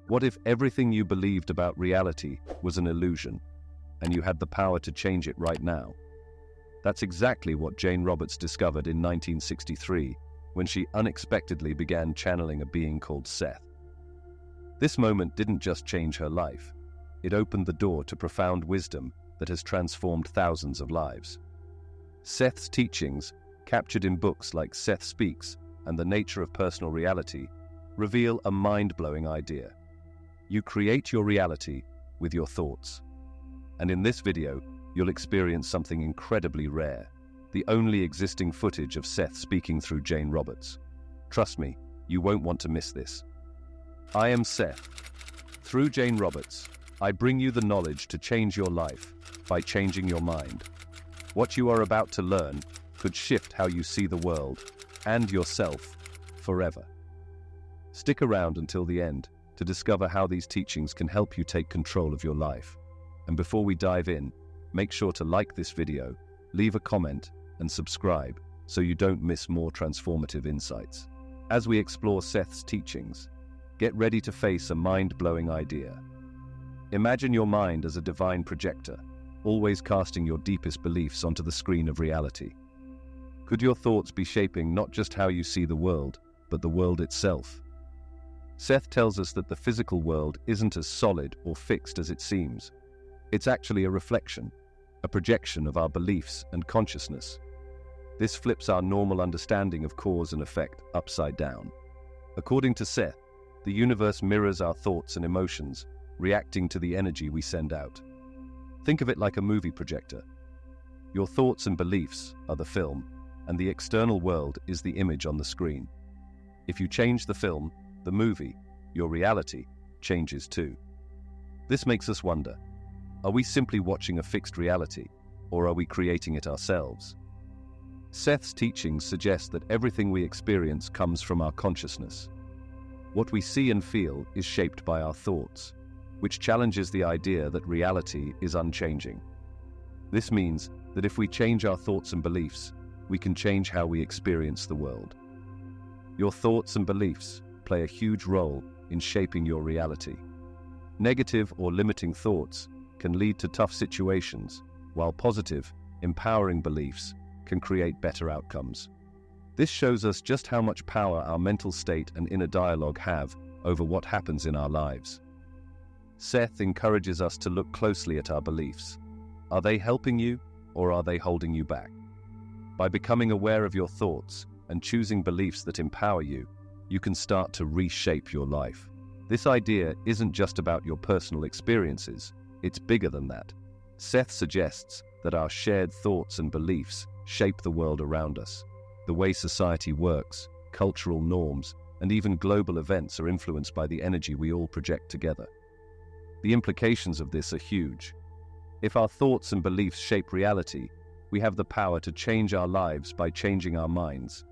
What if everything you believed about reality was an illusion, and you had the power to change it right now? That's exactly what Jane Roberts discovered in 1963, when she unexpectedly began channeling a being called Seth. This moment didn't just change her life. It opened the door to profound wisdom that has transformed thousands of lives. Seth's teachings, captured in books like Seth Speaks and The Nature of Personal Reality, reveal a mind-blowing idea. You create your reality with your thoughts. And in this video, you'll experience something incredibly rare, the only existing footage of Seth speaking through Jane Roberts. Trust me, you won't want to miss this. I am Seth. Through Jane Roberts, I bring you the knowledge to change your life by changing your mind. What you are about to learn could shift how you see the world and yourself forever. Stick around until the end to discover how these teachings can help you take control of your life. And before we dive in, make sure to like this video, leave a comment, and subscribe so you don't miss more transformative insights. As we explore Seth's teachings, get ready to face a mind-blowing idea. Imagine your mind as a divine projector, always casting your deepest beliefs onto the screen of reality. Could your thoughts be shaping not just how you see the world, but the world itself? Seth tells us that the physical world isn't as solid or fixed as it seems. It's actually a reflection, a projection of our beliefs and consciousness. This flips our normal understanding of cause and effect upside down. According to Seth, the universe mirrors our thoughts and emotions, reacting to the energy we send out. Think of it like a movie projector. Your thoughts and beliefs are the film, and the external world is the image on the screen. If you change the film, the movie, your reality, changes too. This makes us wonder, are we simply watching a fixed reality, or are we creating it ourselves? Seth's teachings suggest that everything we experience comes from our consciousness. What we see and feel is shaped by our thoughts, which challenges the idea that reality is unchanging. This means that if we change our thoughts and beliefs, we can change how we experience the world. Your thoughts and beliefs play a huge role in shaping your reality. Negative or limiting thoughts can lead to tough situations, while positive, empowering beliefs can create better outcomes. This shows us just how much power our mental state and inner dialogue have over what happens in our lives. Seth encourages us to look closely at our beliefs. Are they helping you, or are they holding you back? By becoming aware of your thoughts and choosing beliefs that empower you, you can start to reshape your life. This idea isn't just about your personal experiences, it's bigger than that. Seth suggests that our shared thoughts and beliefs shape the world around us. The way society works, cultural norms, and even global events are influenced by the energy we all project together. The implications of this are huge. If our thoughts and beliefs shape reality, we have the power to change our lives by changing our minds.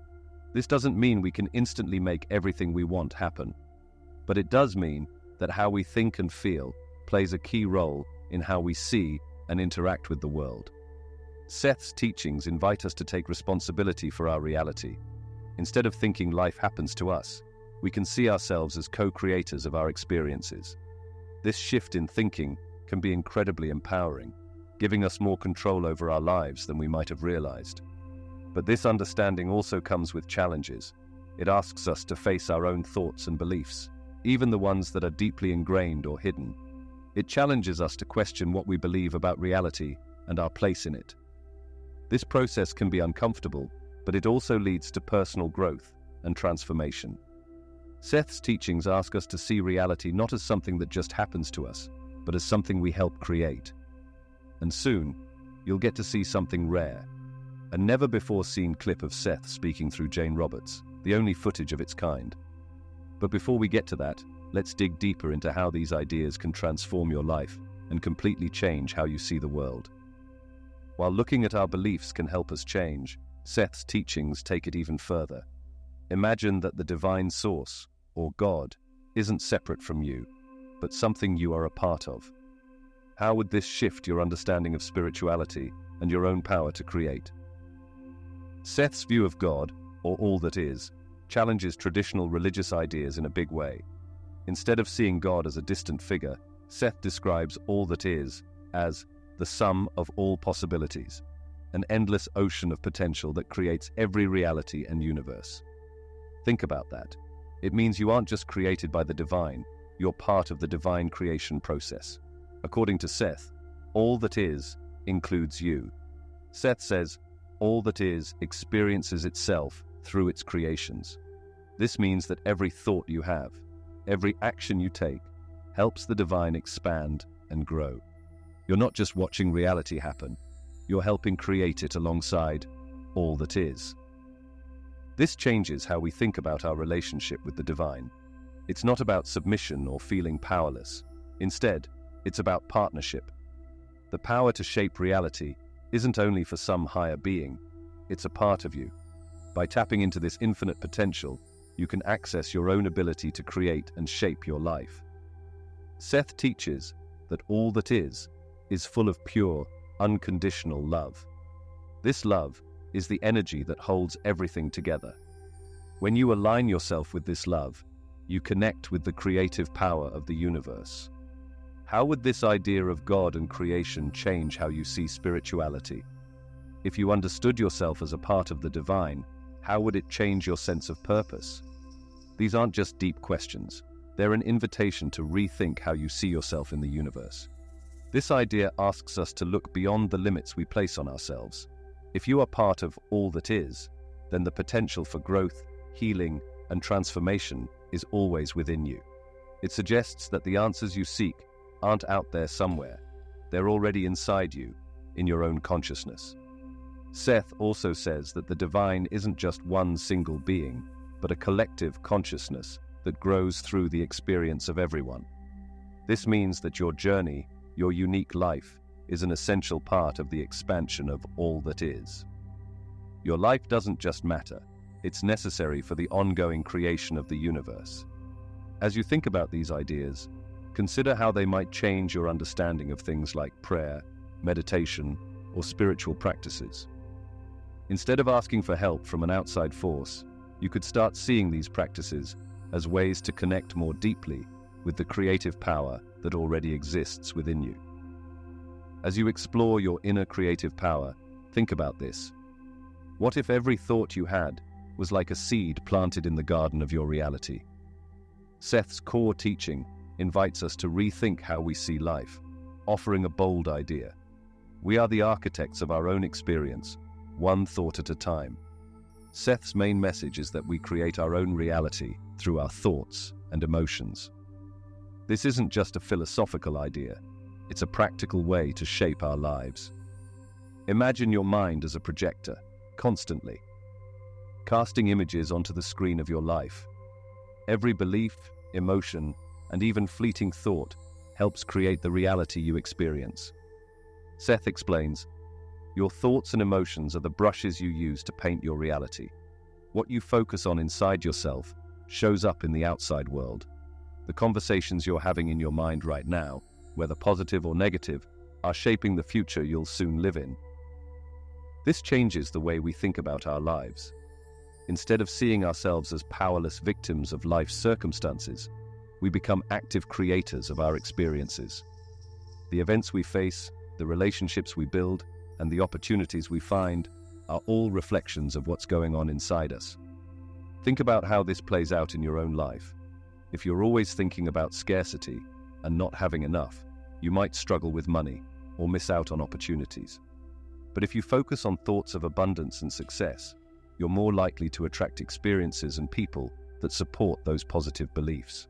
This doesn't mean we can instantly make everything we want happen, but it does mean that how we think and feel plays a key role in how we see and interact with the world. Seth's teachings invite us to take responsibility for our reality. Instead of thinking life happens to us, we can see ourselves as co-creators of our experiences. This shift in thinking can be incredibly empowering, giving us more control over our lives than we might have realized. But this understanding also comes with challenges. It asks us to face our own thoughts and beliefs, even the ones that are deeply ingrained or hidden. It challenges us to question what we believe about reality and our place in it. This process can be uncomfortable, but it also leads to personal growth and transformation. Seth's teachings ask us to see reality not as something that just happens to us, but as something we help create. And soon, you'll get to see something rare, a never-before-seen clip of Seth speaking through Jane Roberts, the only footage of its kind. But before we get to that, let's dig deeper into how these ideas can transform your life and completely change how you see the world. While looking at our beliefs can help us change, Seth's teachings take it even further. Imagine that the divine source, or God, isn't separate from you, but something you are a part of. How would this shift your understanding of spirituality and your own power to create? Seth's view of God, or all that is, challenges traditional religious ideas in a big way. Instead of seeing God as a distant figure, Seth describes all that is as the sum of all possibilities, an endless ocean of potential that creates every reality and universe. Think about that. It means you aren't just created by the divine, you're part of the divine creation process. According to Seth, all that is includes you. Seth says, all that is experiences itself through its creations. This means that every thought you have, every action you take, helps the divine expand and grow. You're not just watching reality happen, you're helping create it alongside all that is. This changes how we think about our relationship with the divine. It's not about submission or feeling powerless. Instead, it's about partnership. The power to shape reality isn't only for some higher being, it's a part of you. By tapping into this infinite potential, you can access your own ability to create and shape your life. Seth teaches that all that is full of pure, unconditional love. This love is the energy that holds everything together. When you align yourself with this love, you connect with the creative power of the universe. How would this idea of God and creation change how you see spirituality? If you understood yourself as a part of the divine, how would it change your sense of purpose? These aren't just deep questions. They're an invitation to rethink how you see yourself in the universe. This idea asks us to look beyond the limits we place on ourselves. If you are part of all that is, then the potential for growth, healing, and transformation is always within you. It suggests that the answers you seek aren't out there somewhere. They're already inside you, in your own consciousness. Seth also says that the divine isn't just one single being, but a collective consciousness that grows through the experience of everyone. This means that your journey, your unique life, is an essential part of the expansion of all that is. Your life doesn't just matter, it's necessary for the ongoing creation of the universe. As you think about these ideas, consider how they might change your understanding of things like prayer, meditation, or spiritual practices. Instead of asking for help from an outside force, you could start seeing these practices as ways to connect more deeply with the creative power that already exists within you. As you explore your inner creative power, think about this. What if every thought you had was like a seed planted in the garden of your reality? Seth's core teaching invites us to rethink how we see life, offering a bold idea. We are the architects of our own experience, one thought at a time. Seth's main message is that we create our own reality through our thoughts and emotions. This isn't just a philosophical idea, it's a practical way to shape our lives. Imagine your mind as a projector, constantly casting images onto the screen of your life. Every belief, emotion, and even fleeting thought helps create the reality you experience. Seth explains, your thoughts and emotions are the brushes you use to paint your reality. What you focus on inside yourself shows up in the outside world. The conversations you're having in your mind right now, whether positive or negative, are shaping the future you'll soon live in. This changes the way we think about our lives. Instead of seeing ourselves as powerless victims of life's circumstances, we become active creators of our experiences. The events we face, the relationships we build, and the opportunities we find are all reflections of what's going on inside us. Think about how this plays out in your own life. If you're always thinking about scarcity and not having enough, you might struggle with money or miss out on opportunities. But if you focus on thoughts of abundance and success, you're more likely to attract experiences and people that support those positive beliefs.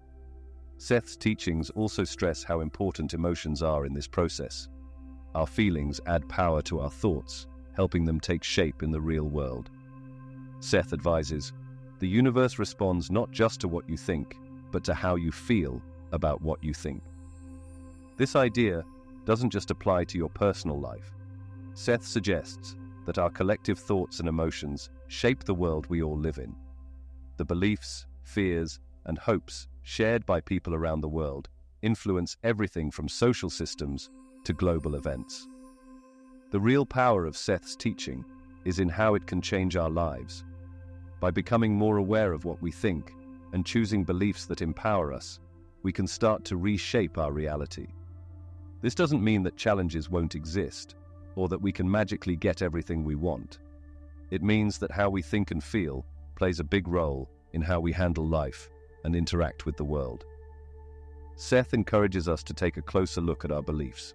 Seth's teachings also stress how important emotions are in this process. Our feelings add power to our thoughts, helping them take shape in the real world. Seth advises, the universe responds not just to what you think, but to how you feel about what you think. This idea doesn't just apply to your personal life. Seth suggests that our collective thoughts and emotions shape the world we all live in. The beliefs, fears, and hopes shared by people around the world influence everything from social systems to global events. The real power of Seth's teaching is in how it can change our lives. By becoming more aware of what we think and choosing beliefs that empower us, we can start to reshape our reality. This doesn't mean that challenges won't exist, or that we can magically get everything we want. It means that how we think and feel plays a big role in how we handle life and interact with the world. Seth encourages us to take a closer look at our beliefs.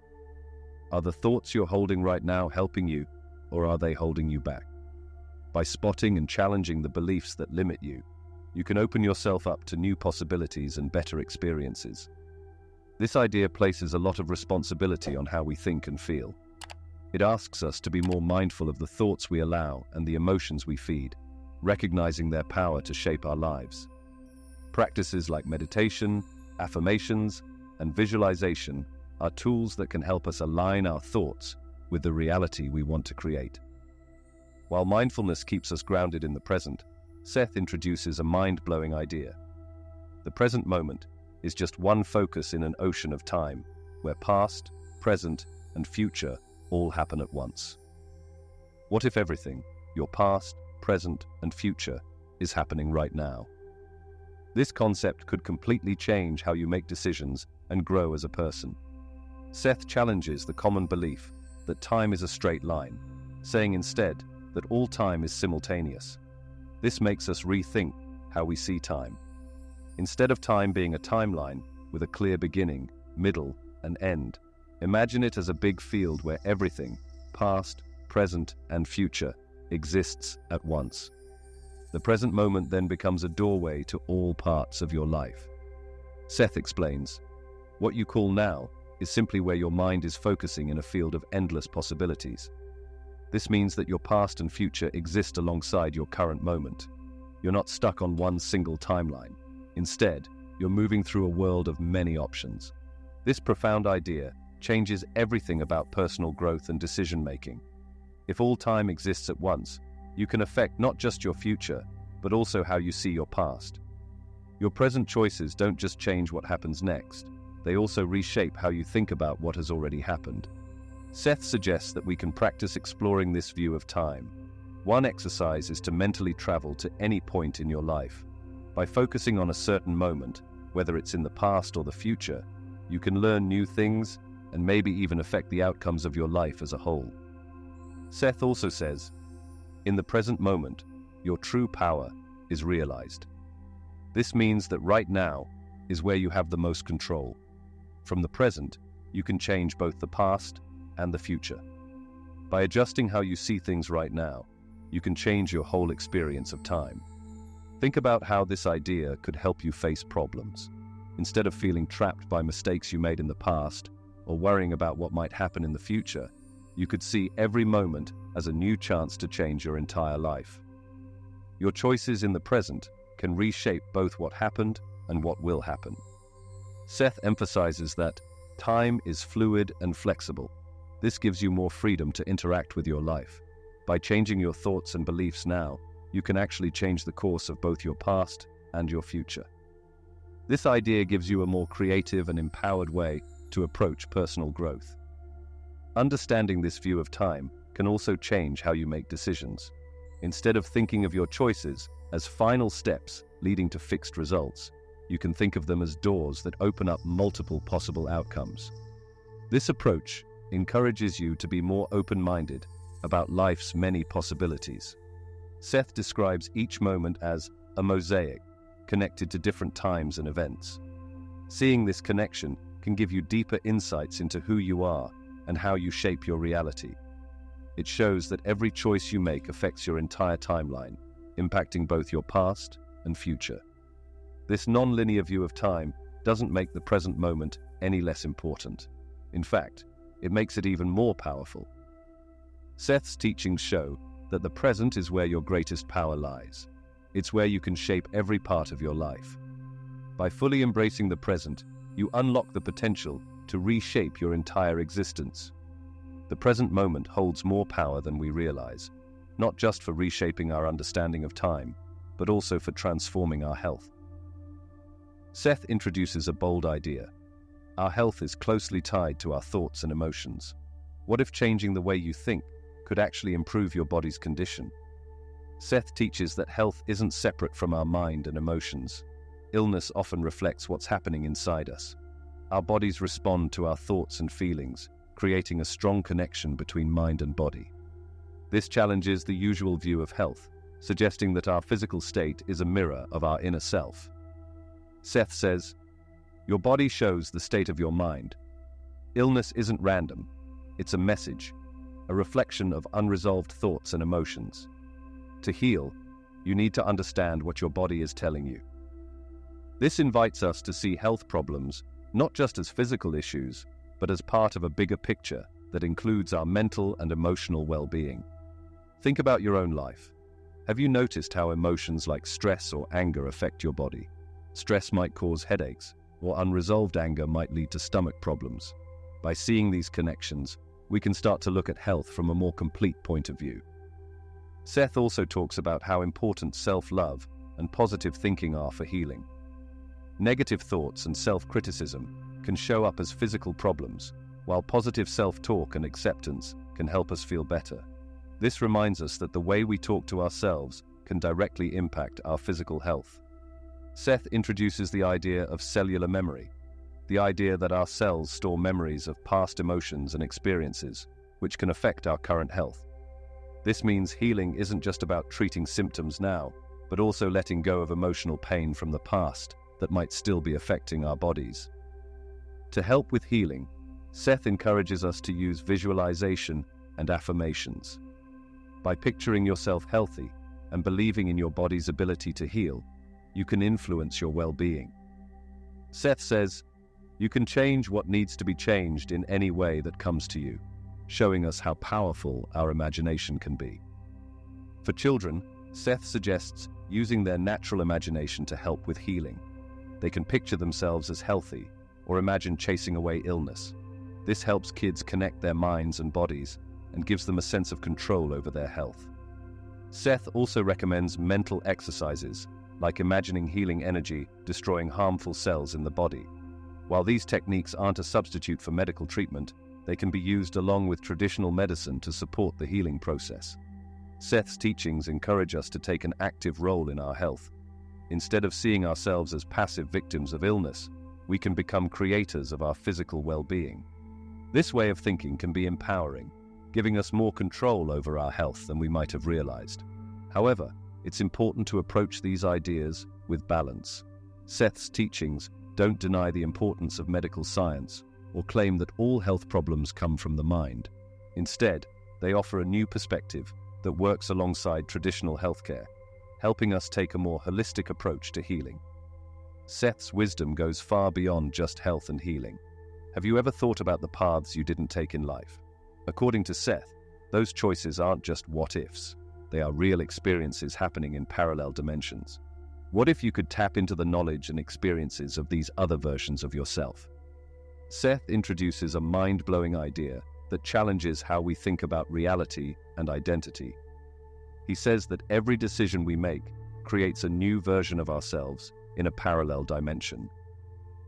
Are the thoughts you're holding right now helping you, or are they holding you back? By spotting and challenging the beliefs that limit you, you can open yourself up to new possibilities and better experiences. This idea places a lot of responsibility on how we think and feel. It asks us to be more mindful of the thoughts we allow and the emotions we feed, recognizing their power to shape our lives. Practices like meditation, affirmations, and visualization are tools that can help us align our thoughts with the reality we want to create. While mindfulness keeps us grounded in the present, Seth introduces a mind-blowing idea. The present moment is just one focus in an ocean of time, where past, present, and future all happen at once. What if everything, your past, present, and future, is happening right now? This concept could completely change how you make decisions and grow as a person. Seth challenges the common belief that time is a straight line, saying instead that all time is simultaneous. This makes us rethink how we see time. Instead of time being a timeline with a clear beginning, middle, and end, imagine it as a big field where everything, past, present, and future, exists at once. The present moment then becomes a doorway to all parts of your life. Seth explains, what you call now is simply where your mind is focusing in a field of endless possibilities. This means that your past and future exist alongside your current moment. You're not stuck on one single timeline. Instead, you're moving through a world of many options. This profound idea changes everything about personal growth and decision-making. If all time exists at once, you can affect not just your future, but also how you see your past. Your present choices don't just change what happens next, they also reshape how you think about what has already happened. Seth suggests that we can practice exploring this view of time. One exercise is to mentally travel to any point in your life. By focusing on a certain moment, whether it's in the past or the future, you can learn new things and maybe even affect the outcomes of your life as a whole. Seth also says, in the present moment, your true power is realized. This means that right now is where you have the most control. From the present, you can change both the past and the future. By adjusting how you see things right now, you can change your whole experience of time. Think about how this idea could help you face problems. Instead of feeling trapped by mistakes you made in the past or worrying about what might happen in the future, you could see every moment as a new chance to change your entire life. Your choices in the present can reshape both what happened and what will happen. Seth emphasizes that time is fluid and flexible. This gives you more freedom to interact with your life. By changing your thoughts and beliefs now, you can actually change the course of both your past and your future. This idea gives you a more creative and empowered way to approach personal growth. Understanding this view of time can also change how you make decisions. Instead of thinking of your choices as final steps leading to fixed results, you can think of them as doors that open up multiple possible outcomes. This approach encourages you to be more open-minded about life's many possibilities. Seth describes each moment as a mosaic, connected to different times and events. Seeing this connection can give you deeper insights into who you are and how you shape your reality. It shows that every choice you make affects your entire timeline, impacting both your past and future. This non-linear view of time doesn't make the present moment any less important. In fact, it makes it even more powerful. Seth's teachings show that the present is where your greatest power lies. It's where you can shape every part of your life. By fully embracing the present, you unlock the potential to reshape your entire existence. The present moment holds more power than we realize, not just for reshaping our understanding of time, but also for transforming our health. Seth introduces a bold idea. Our health is closely tied to our thoughts and emotions. What if changing the way you think could actually improve your body's condition? Seth teaches that health isn't separate from our mind and emotions. illness often reflects what's happening inside us. Our bodies respond to our thoughts and feelings, creating a strong connection between mind and body. This challenges the usual view of health, suggesting that our physical state is a mirror of our inner self. Seth says, "Your body shows the state of your mind. Illness isn't random. It's a message, a reflection of unresolved thoughts and emotions. To heal, you need to understand what your body is telling you." This invites us to see health problems not just as physical issues, but as part of a bigger picture that includes our mental and emotional well-being. Think about your own life. Have you noticed how emotions like stress or anger affect your body? Stress might cause headaches, or unresolved anger might lead to stomach problems. By seeing these connections, we can start to look at health from a more complete point of view. Seth also talks about how important self-love and positive thinking are for healing. Negative thoughts and self-criticism can show up as physical problems, while positive self-talk and acceptance can help us feel better. This reminds us that the way we talk to ourselves can directly impact our physical health. Seth introduces the idea of cellular memory, the idea that our cells store memories of past emotions and experiences, which can affect our current health. This means healing isn't just about treating symptoms now, but also letting go of emotional pain from the past that might still be affecting our bodies. To help with healing, Seth encourages us to use visualization and affirmations. By picturing yourself healthy and believing in your body's ability to heal, you can influence your well-being. Seth says, "You can change what needs to be changed in any way that comes to you," showing us how powerful our imagination can be. For children, Seth suggests using their natural imagination to help with healing. They can picture themselves as healthy or imagine chasing away illness. This helps kids connect their minds and bodies and gives them a sense of control over their health. Seth also recommends mental exercises, like imagining healing energy destroying harmful cells in the body. While these techniques aren't a substitute for medical treatment, they can be used along with traditional medicine to support the healing process. Seth's teachings encourage us to take an active role in our health. Instead of seeing ourselves as passive victims of illness, we can become creators of our physical well-being. This way of thinking can be empowering, giving us more control over our health than we might have realized. However, it's important to approach these ideas with balance. Seth's teachings don't deny the importance of medical science or claim that all health problems come from the mind. Instead, they offer a new perspective that works alongside traditional healthcare, helping us take a more holistic approach to healing. Seth's wisdom goes far beyond just health and healing. Have you ever thought about the paths you didn't take in life? According to Seth, those choices aren't just what-ifs. They are real experiences happening in parallel dimensions. What if you could tap into the knowledge and experiences of these other versions of yourself? Seth introduces a mind-blowing idea that challenges how we think about reality and identity. He says that every decision we make creates a new version of ourselves in a parallel dimension.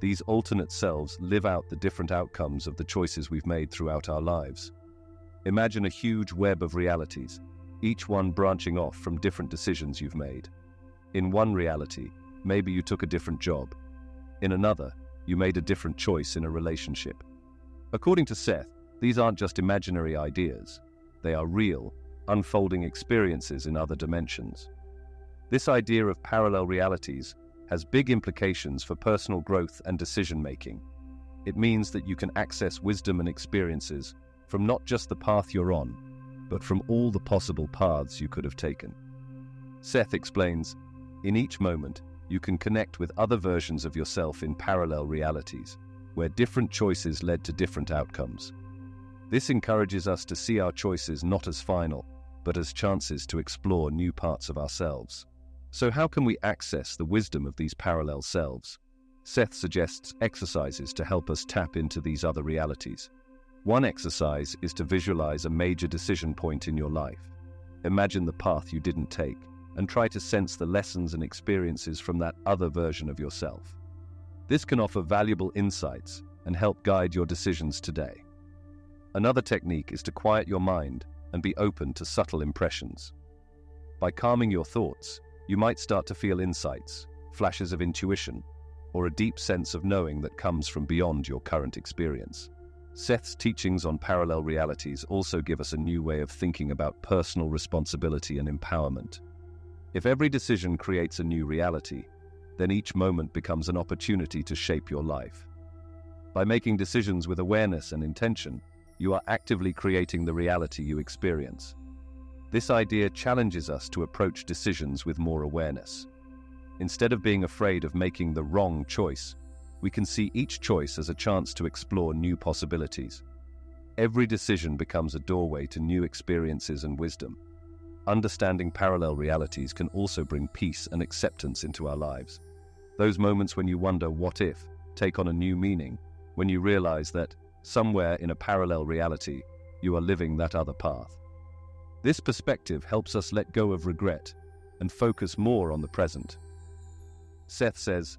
These alternate selves live out the different outcomes of the choices we've made throughout our lives. Imagine a huge web of realities, each one branching off from different decisions you've made. In one reality, maybe you took a different job. In another, you made a different choice in a relationship. According to Seth, these aren't just imaginary ideas. They are real, unfolding experiences in other dimensions. This idea of parallel realities has big implications for personal growth and decision-making. It means that you can access wisdom and experiences from not just the path you're on, but from all the possible paths you could have taken. Seth explains, in each moment, you can connect with other versions of yourself in parallel realities, where different choices led to different outcomes. This encourages us to see our choices not as final, but as chances to explore new parts of ourselves. So how can we access the wisdom of these parallel selves? Seth suggests exercises to help us tap into these other realities. One exercise is to visualize a major decision point in your life. Imagine the path you didn't take, and try to sense the lessons and experiences from that other version of yourself. This can offer valuable insights and help guide your decisions today. Another technique is to quiet your mind and be open to subtle impressions. By calming your thoughts, you might start to feel insights, flashes of intuition, or a deep sense of knowing that comes from beyond your current experience. Seth's teachings on parallel realities also give us a new way of thinking about personal responsibility and empowerment. If every decision creates a new reality, then each moment becomes an opportunity to shape your life. By making decisions with awareness and intention, you are actively creating the reality you experience. This idea challenges us to approach decisions with more awareness. Instead of being afraid of making the wrong choice, we can see each choice as a chance to explore new possibilities. Every decision becomes a doorway to new experiences and wisdom. Understanding parallel realities can also bring peace and acceptance into our lives. Those moments when you wonder what if take on a new meaning, when you realize that somewhere in a parallel reality, you are living that other path. This perspective helps us let go of regret and focus more on the present. Seth says,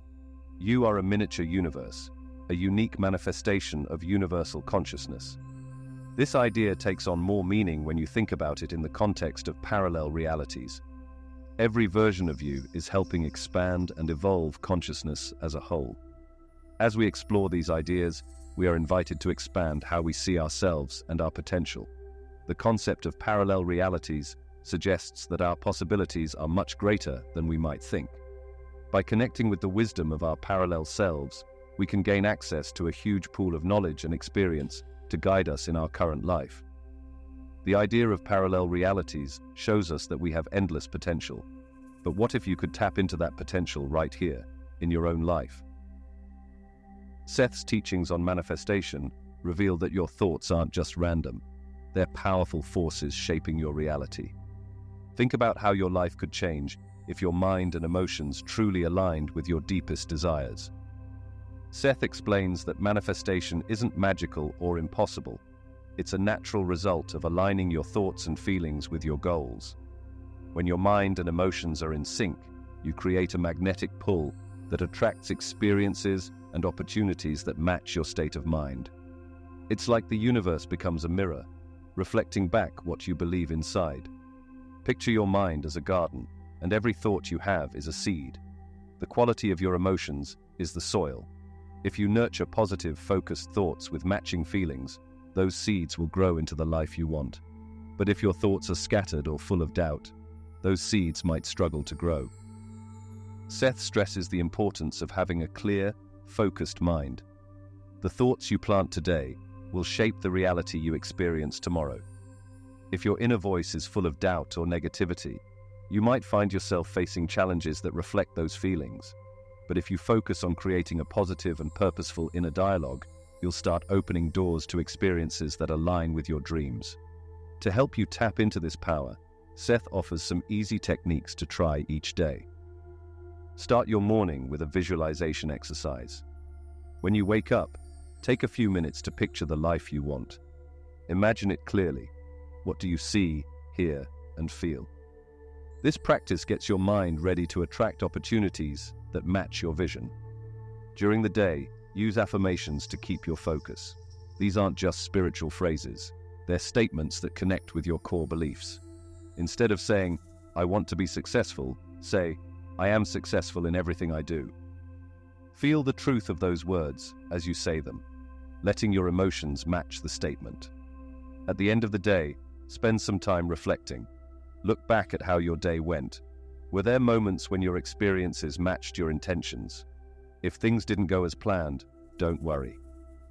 "You are a miniature universe, a unique manifestation of universal consciousness." This idea takes on more meaning when you think about it in the context of parallel realities. Every version of you is helping expand and evolve consciousness as a whole. As we explore these ideas, we are invited to expand how we see ourselves and our potential. The concept of parallel realities suggests that our possibilities are much greater than we might think. By connecting with the wisdom of our parallel selves, we can gain access to a huge pool of knowledge and experience to guide us in our current life. The idea of parallel realities shows us that we have endless potential. But what if you could tap into that potential right here, in your own life? Seth's teachings on manifestation reveal that your thoughts aren't just random. They're powerful forces shaping your reality. Think about how your life could change if your mind and emotions truly aligned with your deepest desires. Seth explains that manifestation isn't magical or impossible. It's a natural result of aligning your thoughts and feelings with your goals. When your mind and emotions are in sync, you create a magnetic pull that attracts experiences and opportunities that match your state of mind. It's like the universe becomes a mirror, reflecting back what you believe inside. Picture your mind as a garden, and every thought you have is a seed. The quality of your emotions is the soil. If you nurture positive, focused thoughts with matching feelings, those seeds will grow into the life you want. But if your thoughts are scattered or full of doubt, those seeds might struggle to grow. Seth stresses the importance of having a clear, focused mind. The thoughts you plant today will shape the reality you experience tomorrow. If your inner voice is full of doubt or negativity, you might find yourself facing challenges that reflect those feelings. But if you focus on creating a positive and purposeful inner dialogue, you'll start opening doors to experiences that align with your dreams. To help you tap into this power, Seth offers some easy techniques to try each day. Start your morning with a visualization exercise. When you wake up, take a few minutes to picture the life you want. Imagine it clearly. What do you see, hear, and feel? This practice gets your mind ready to attract opportunities that match your vision. During the day, use affirmations to keep your focus. These aren't just spiritual phrases. They're statements that connect with your core beliefs. Instead of saying, "I want to be successful," say, "I am successful in everything I do." Feel the truth of those words as you say them, letting your emotions match the statement. At the end of the day, spend some time reflecting. Look back at how your day went. Were there moments when your experiences matched your intentions? If things didn't go as planned, don't worry.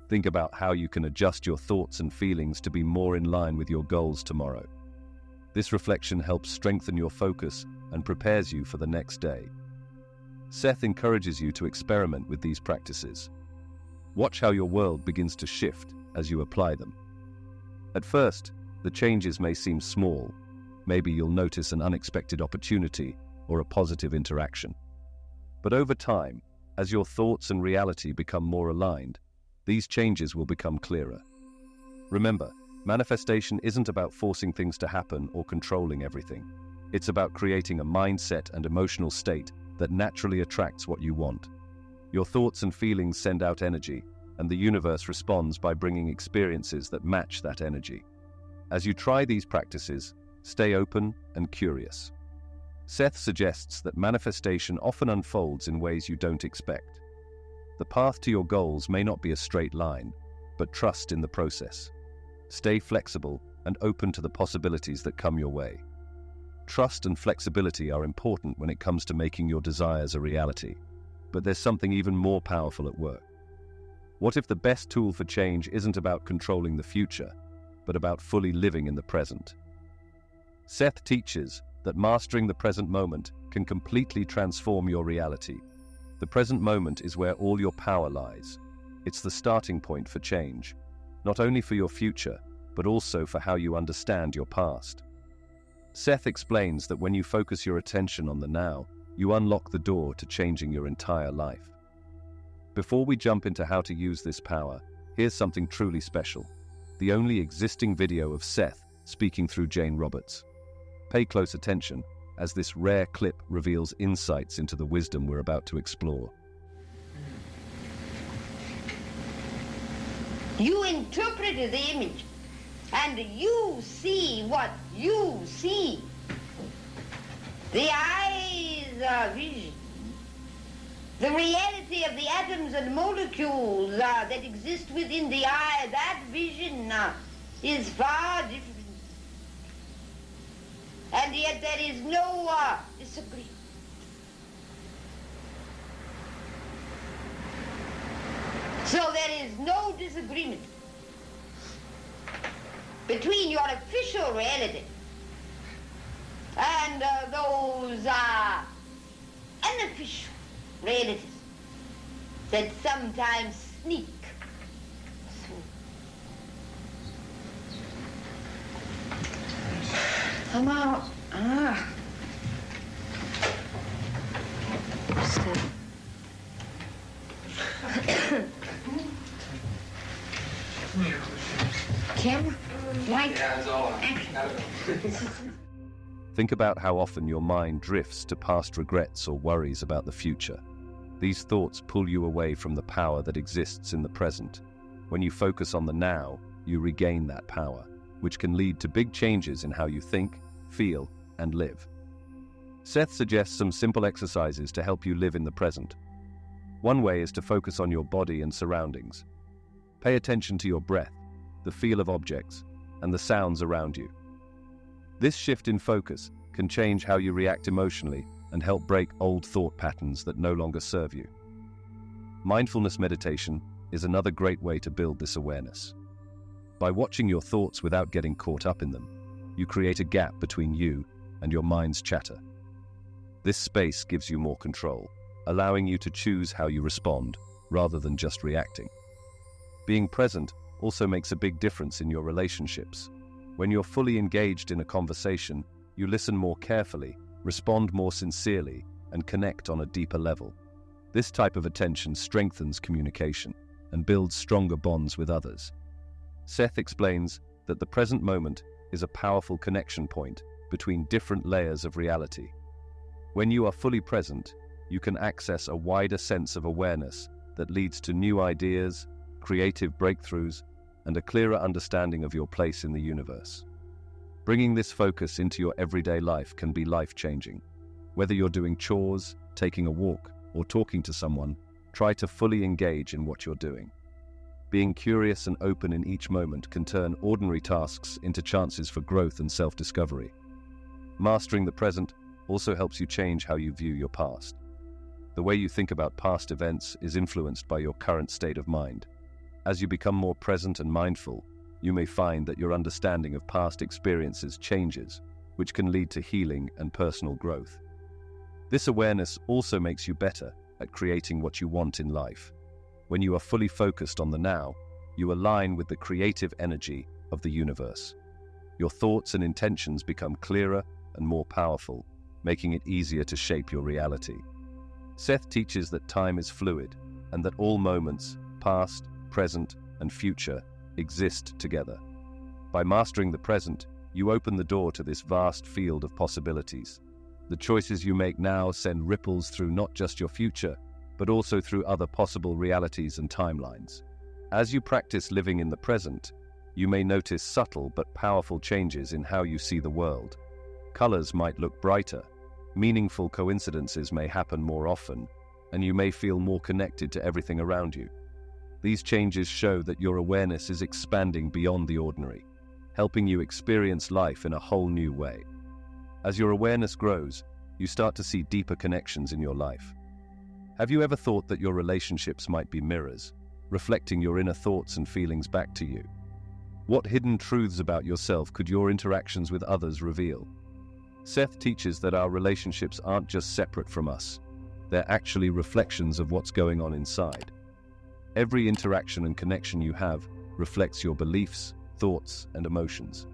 Think about how you can adjust your thoughts and feelings to be more in line with your goals tomorrow. This reflection helps strengthen your focus and prepares you for the next day. Seth encourages you to experiment with these practices. Watch how your world begins to shift as you apply them. At first, the changes may seem small. Maybe you'll notice an unexpected opportunity or a positive interaction. But over time, as your thoughts and reality become more aligned, these changes will become clearer. Remember, manifestation isn't about forcing things to happen or controlling everything. It's about creating a mindset and emotional state that naturally attracts what you want. Your thoughts and feelings send out energy, and the universe responds by bringing experiences that match that energy. As you try these practices, stay open and curious. Seth suggests that manifestation often unfolds in ways you don't expect. The path to your goals may not be a straight line, but trust in the process. Stay flexible and open to the possibilities that come your way. Trust and flexibility are important when it comes to making your desires a reality, but there's something even more powerful at work. What if the best tool for change isn't about controlling the future, but about fully living in the present? Seth teaches that mastering the present moment can completely transform your reality. The present moment is where all your power lies. It's the starting point for change, not only for your future, but also for how you understand your past. Seth explains that when you focus your attention on the now, you unlock the door to changing your entire life. Before we jump into how to use this power, here's something truly special: the only existing video of Seth speaking through Jane Roberts. Pay close attention, as this rare clip reveals insights into the wisdom we're about to explore. You interpreted the image, and you see what you see. The eyes are vision. The reality of the atoms and molecules that exist within the eye, that vision is far different. And yet there is no disagreement. So there is no disagreement between your official reality and those unofficial realities that sometimes sneak through. Come out. Seth. Camera? Light? Yeah, it's all on. Think about how often your mind drifts to past regrets or worries about the future. These thoughts pull you away from the power that exists in the present. When you focus on the now, you regain that power, which can lead to big changes in how you think, feel, and live. Seth suggests some simple exercises to help you live in the present. One way is to focus on your body and surroundings. Pay attention to your breath, the feel of objects, and the sounds around you. This shift in focus can change how you react emotionally and help break old thought patterns that no longer serve you. Mindfulness meditation is another great way to build this awareness. By watching your thoughts without getting caught up in them, you create a gap between you and your mind's chatter. This space gives you more control, allowing you to choose how you respond rather than just reacting. Being present also makes a big difference in your relationships. When you're fully engaged in a conversation, you listen more carefully, respond more sincerely, and connect on a deeper level. This type of attention strengthens communication and builds stronger bonds with others. Seth explains that the present moment is a powerful connection point between different layers of reality. When you are fully present, you can access a wider sense of awareness that leads to new ideas, creative breakthroughs, and a clearer understanding of your place in the universe. Bringing this focus into your everyday life can be life-changing. Whether you're doing chores, taking a walk, or talking to someone, try to fully engage in what you're doing. Being curious and open in each moment can turn ordinary tasks into chances for growth and self-discovery. Mastering the present also helps you change how you view your past. The way you think about past events is influenced by your current state of mind. As you become more present and mindful, you may find that your understanding of past experiences changes, which can lead to healing and personal growth. This awareness also makes you better at creating what you want in life. When you are fully focused on the now, you align with the creative energy of the universe. Your thoughts and intentions become clearer and more powerful, making it easier to shape your reality. Seth teaches that time is fluid and that all moments, past, present, and future, exist together. By mastering the present, you open the door to this vast field of possibilities. The choices you make now send ripples through not just your future, but also through other possible realities and timelines. As you practice living in the present, you may notice subtle but powerful changes in how you see the world. Colors might look brighter, Meaningful coincidences may happen more often, and you may feel more connected to everything around you. These changes show that your awareness is expanding beyond the ordinary, helping you experience life in a whole new way. As your awareness grows, you start to see deeper connections in your life. Have you ever thought that your relationships might be mirrors, reflecting your inner thoughts and feelings back to you? What hidden truths about yourself could your interactions with others reveal? Seth teaches that our relationships aren't just separate from us. They're actually reflections of what's going on inside. Every interaction and connection you have reflects your beliefs, thoughts, and emotions.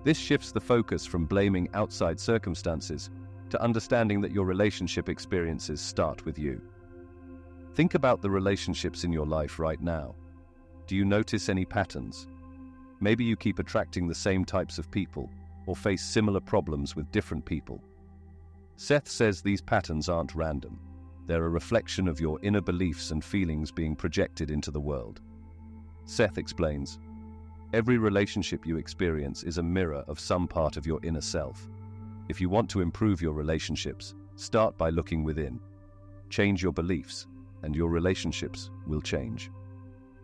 This shifts the focus from blaming outside circumstances to understanding that your relationship experiences start with you. Think about the relationships in your life right now. Do you notice any patterns? Maybe you keep attracting the same types of people or face similar problems with different people. Seth says these patterns aren't random. They're a reflection of your inner beliefs and feelings being projected into the world. Seth explains, every relationship you experience is a mirror of some part of your inner self. If you want to improve your relationships, start by looking within. Change your beliefs, and your relationships will change.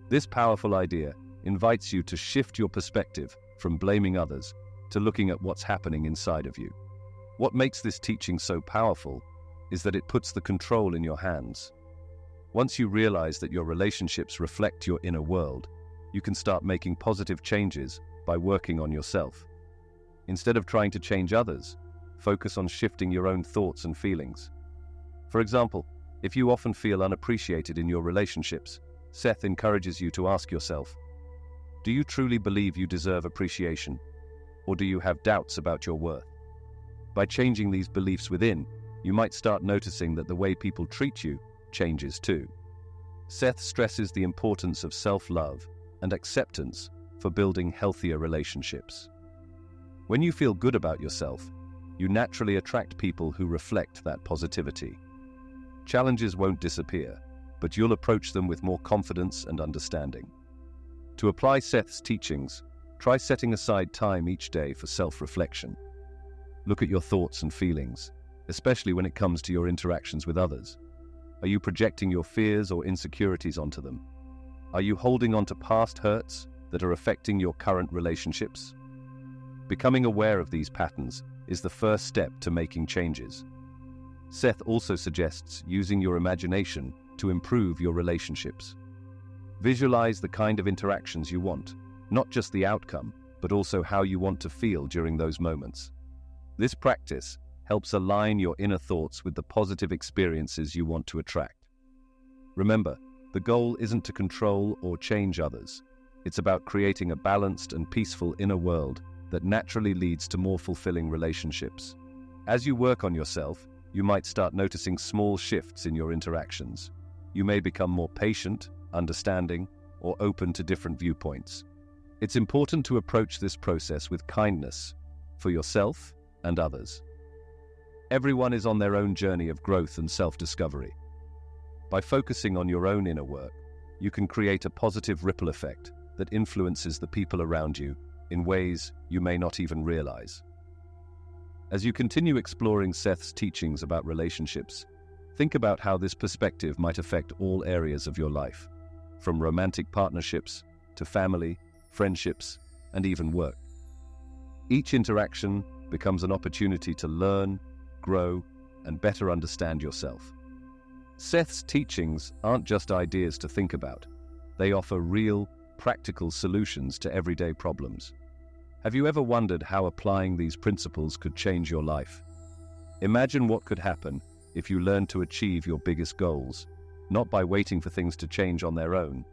This powerful idea invites you to shift your perspective from blaming others to looking at what's happening inside of you. What makes this teaching so powerful is that it puts the control in your hands. Once you realize that your relationships reflect your inner world, you can start making positive changes by working on yourself. Instead of trying to change others, focus on shifting your own thoughts and feelings. For example, if you often feel unappreciated in your relationships, Seth encourages you to ask yourself, do you truly believe you deserve appreciation, or do you have doubts about your worth? By changing these beliefs within, you might start noticing that the way people treat you changes too. Seth stresses the importance of self-love and acceptance for building healthier relationships. When you feel good about yourself, you naturally attract people who reflect that positivity. Challenges won't disappear, but you'll approach them with more confidence and understanding. To apply Seth's teachings, try setting aside time each day for self-reflection. Look at your thoughts and feelings, especially when it comes to your interactions with others. Are you projecting your fears or insecurities onto them? Are you holding on to past hurts that are affecting your current relationships? Becoming aware of these patterns is the first step to making changes. Seth also suggests using your imagination to improve your relationships. Visualize the kind of interactions you want, not just the outcome, but also how you want to feel during those moments. This practice helps align your inner thoughts with the positive experiences you want to attract. Remember, the goal isn't to control or change others. It's about creating a balanced and peaceful inner world that naturally leads to more fulfilling relationships. As you work on yourself, you might start noticing small shifts in your interactions. You may become more patient, understanding, or open to different viewpoints. It's important to approach this process with kindness for yourself and others. Everyone is on their own journey of growth and self-discovery. By focusing on your own inner work, you can create a positive ripple effect that influences the people around you in ways you may not even realize. As you continue exploring Seth's teachings about relationships, think about how this perspective might affect all areas of your life, from romantic partnerships to family, friendships, and even work. Each interaction becomes an opportunity to learn, grow, and better understand yourself. Seth's teachings aren't just ideas to think about. They offer real, practical solutions to everyday problems. Have you ever wondered how applying these principles could change your life? Imagine what could happen if you learned to achieve your biggest goals, not by waiting for things to change on their own,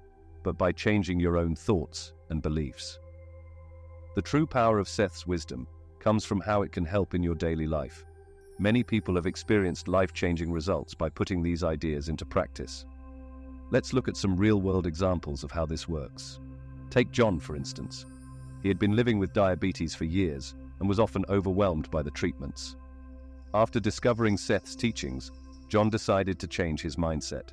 but by changing your own thoughts and beliefs. The true power of Seth's wisdom comes from how it can help in your daily life. Many people have experienced life-changing results by putting these ideas into practice. Let's look at some real-world examples of how this works. Take John, for instance. He had been living with diabetes for years and was often overwhelmed by the treatments. After discovering Seth's teachings, John decided to change his mindset.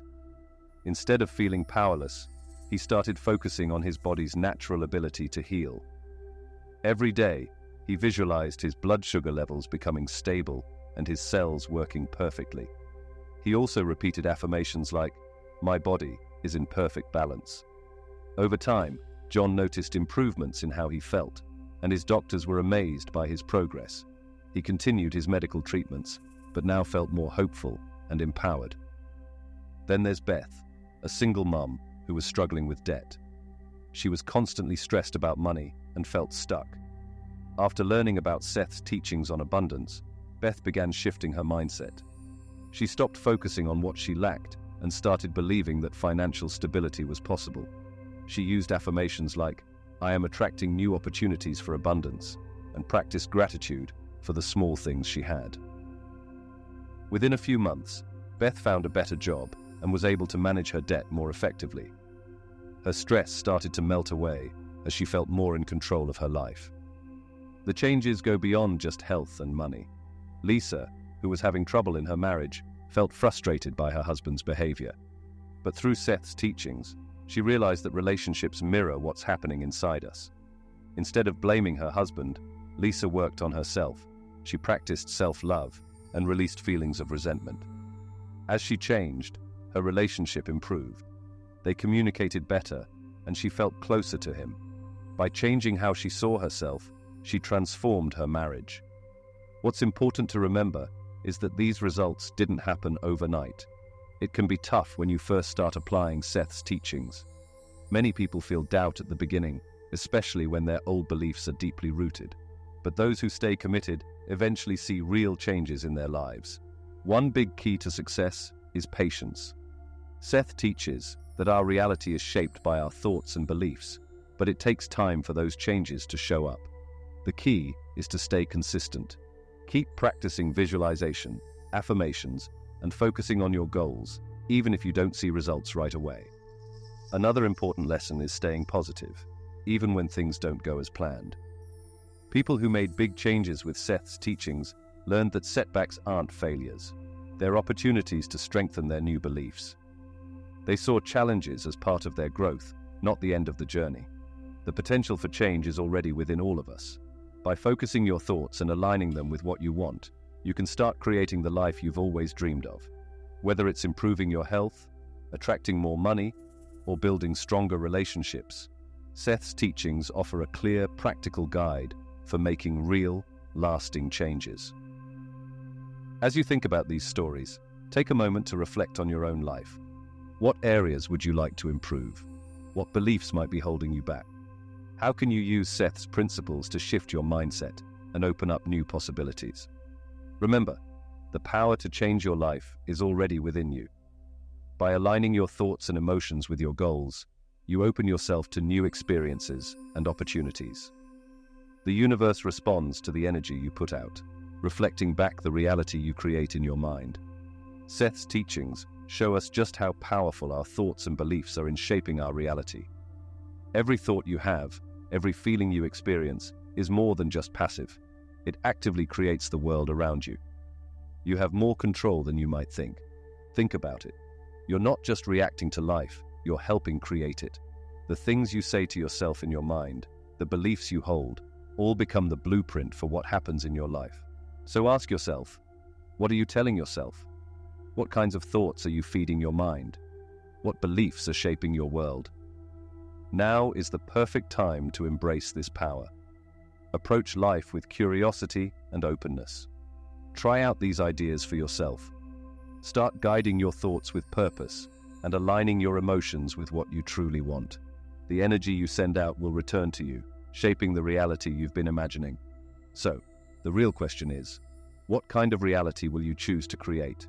Instead of feeling powerless, he started focusing on his body's natural ability to heal. Every day, he visualized his blood sugar levels becoming stable and his cells working perfectly. He also repeated affirmations like, "My body is in perfect balance." Over time, John noticed improvements in how he felt, and his doctors were amazed by his progress. He continued his medical treatments, but now felt more hopeful and empowered. Then there's Beth, a single mum who was struggling with debt. She was constantly stressed about money and felt stuck. After learning about Seth's teachings on abundance, Beth began shifting her mindset. She stopped focusing on what she lacked and started believing that financial stability was possible. She used affirmations like, "I am attracting new opportunities for abundance," and practiced gratitude for the small things she had. Within a few months, Beth found a better job and was able to manage her debt more effectively. Her stress started to melt away as she felt more in control of her life. The changes go beyond just health and money. Lisa, who was having trouble in her marriage, felt frustrated by her husband's behavior. But through Seth's teachings, she realized that relationships mirror what's happening inside us. Instead of blaming her husband, Lisa worked on herself. She practiced self-love and released feelings of resentment. As she changed, her relationship improved. They communicated better, and she felt closer to him. By changing how she saw herself, she transformed her marriage. What's important to remember is that these results didn't happen overnight. It can be tough when you first start applying Seth's teachings. Many people feel doubt at the beginning, especially when their old beliefs are deeply rooted. But those who stay committed eventually see real changes in their lives. One big key to success is patience. Seth teaches that our reality is shaped by our thoughts and beliefs, but it takes time for those changes to show up. The key is to stay consistent. Keep practicing visualization, affirmations, and focusing on your goals, even if you don't see results right away. Another important lesson is staying positive, even when things don't go as planned. People who made big changes with Seth's teachings learned that setbacks aren't failures. They're opportunities to strengthen their new beliefs. They saw challenges as part of their growth, not the end of the journey. The potential for change is already within all of us. By focusing your thoughts and aligning them with what you want, you can start creating the life you've always dreamed of. Whether it's improving your health, attracting more money, or building stronger relationships, Seth's teachings offer a clear, practical guide for making real, lasting changes. As you think about these stories, take a moment to reflect on your own life. What areas would you like to improve? What beliefs might be holding you back? How can you use Seth's principles to shift your mindset and open up new possibilities? Remember, the power to change your life is already within you. By aligning your thoughts and emotions with your goals, you open yourself to new experiences and opportunities. The universe responds to the energy you put out, reflecting back the reality you create in your mind. Seth's teachings show us just how powerful our thoughts and beliefs are in shaping our reality. Every thought you have, every feeling you experience, is more than just passive. It actively creates the world around you. You have more control than you might think. Think about it. You're not just reacting to life, you're helping create it. The things you say to yourself in your mind, the beliefs you hold, all become the blueprint for what happens in your life. So ask yourself, what are you telling yourself? What kinds of thoughts are you feeding your mind? What beliefs are shaping your world? Now is the perfect time to embrace this power. Approach life with curiosity and openness. Try out these ideas for yourself. Start guiding your thoughts with purpose and aligning your emotions with what you truly want. The energy you send out will return to you, shaping the reality you've been imagining. So, the real question is, what kind of reality will you choose to create?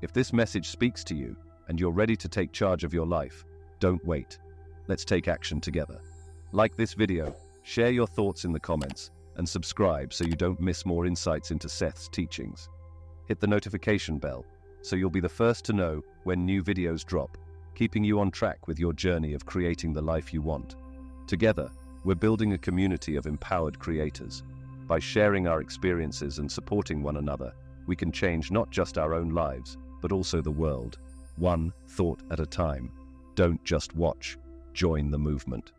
If this message speaks to you and you're ready to take charge of your life, don't wait. Let's take action together. Like this video, share your thoughts in the comments, and subscribe so you don't miss more insights into Seth's teachings. Hit the notification bell so you'll be the first to know when new videos drop, keeping you on track with your journey of creating the life you want. Together, we're building a community of empowered creators. By sharing our experiences and supporting one another, we can change not just our own lives, but also the world, one thought at a time. Don't just watch, join the movement.